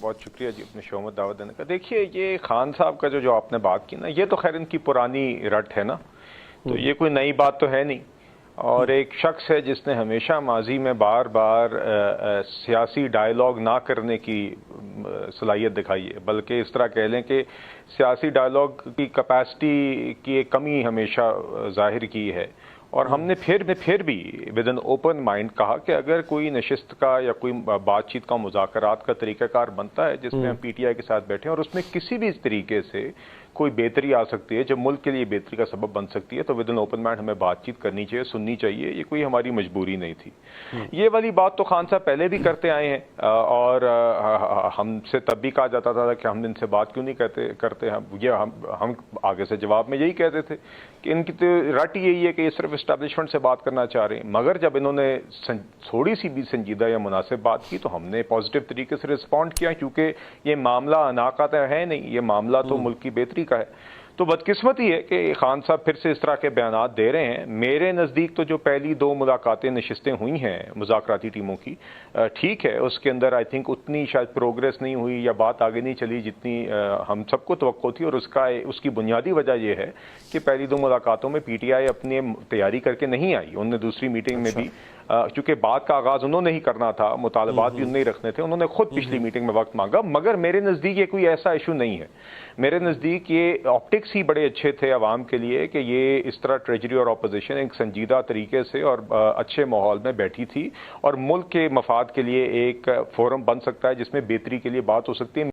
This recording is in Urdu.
بہت شکریہ جی اپنے شو میں دعوت دینے کا. دیکھیے یہ خان صاحب کا جو آپ نے بات کی نا، یہ تو خیر ان کی پرانی رٹ ہے نا، تو یہ کوئی نئی بات تو ہے نہیں. اور ایک شخص ہے جس نے ہمیشہ ماضی میں بار بار سیاسی ڈائیلاگ نہ کرنے کی صلاحیت دکھائی ہے، بلکہ اس طرح کہہ لیں کہ سیاسی ڈائیلاگ کی کیپیسٹی کی ایک کمی ہمیشہ ظاہر کی ہے. اور ہم نے پھر بھی ود این اوپن مائنڈ کہا کہ اگر کوئی نشست کا یا کوئی بات چیت کا مذاکرات کا طریقہ کار بنتا ہے جس میں ہم پی ٹی آئی کے ساتھ بیٹھیں اور اس میں کسی بھی طریقے سے کوئی بہتری آ سکتی ہے جو ملک کے لیے بہتری کا سبب بن سکتی ہے، تو ود این اوپن مائنڈ ہمیں بات چیت کرنی چاہیے، سننی چاہیے. یہ کوئی ہماری مجبوری نہیں تھی. یہ والی بات تو خان صاحب پہلے بھی کرتے آئے ہیں، اور ہم سے تب بھی کہا جاتا تھا کہ ہم ان سے بات کیوں نہیں کرتے. ہم آگے سے جواب میں یہی کہتے تھے کہ ان کی تو رٹ یہی ہے کہ یہ صرف اسٹیبلشمنٹ سے بات کرنا چاہ رہے ہیں. مگر جب انہوں نے تھوڑی سی بھی سنجیدہ یا مناسب بات کی تو ہم نے پازیٹیو طریقے سے رسپونڈ کیا، کیونکہ یہ معاملہ اناقہ ہے نہیں، یہ معاملہ تو ملک کی بہتری کا ہے. تو بدقسمتی ہے کہ خان صاحب پھر سے اس طرح کے بیانات دے رہے ہیں. میرے نزدیک تو جو پہلی دو ملاقاتیں نشستیں ہوئی ہیں مذاکراتی ٹیموں کی، ٹھیک ہے، اس کے اندر آئی تھنک اتنی شاید پروگریس نہیں ہوئی یا بات آگے نہیں چلی جتنی ہم سب کو توقع تھی. اور اس کی بنیادی وجہ یہ ہے کہ پہلی دو ملاقاتوں میں پی ٹی آئی اپنی تیاری کر کے نہیں آئی. انہوں نے دوسری میٹنگ میں بھی چونکہ بات کا آغاز انہوں نے ہی کرنا تھا، مطالبات بھی انہوں نے ہی رکھنے تھے، انہوں نے خود پچھلی میٹنگ میں وقت مانگا. مگر میرے نزدیک یہ کوئی ایسا ایشو نہیں ہے. میرے نزدیک یہ آپٹکس ہی بڑے اچھے تھے عوام کے لیے کہ یہ اس طرح ٹریجری اور اپوزیشن ایک سنجیدہ طریقے سے اور اچھے ماحول میں بیٹھی تھی، اور ملک کے مفاد کے لیے ایک فورم بن سکتا ہے جس میں بہتری کے لیے بات ہو سکتی ہے.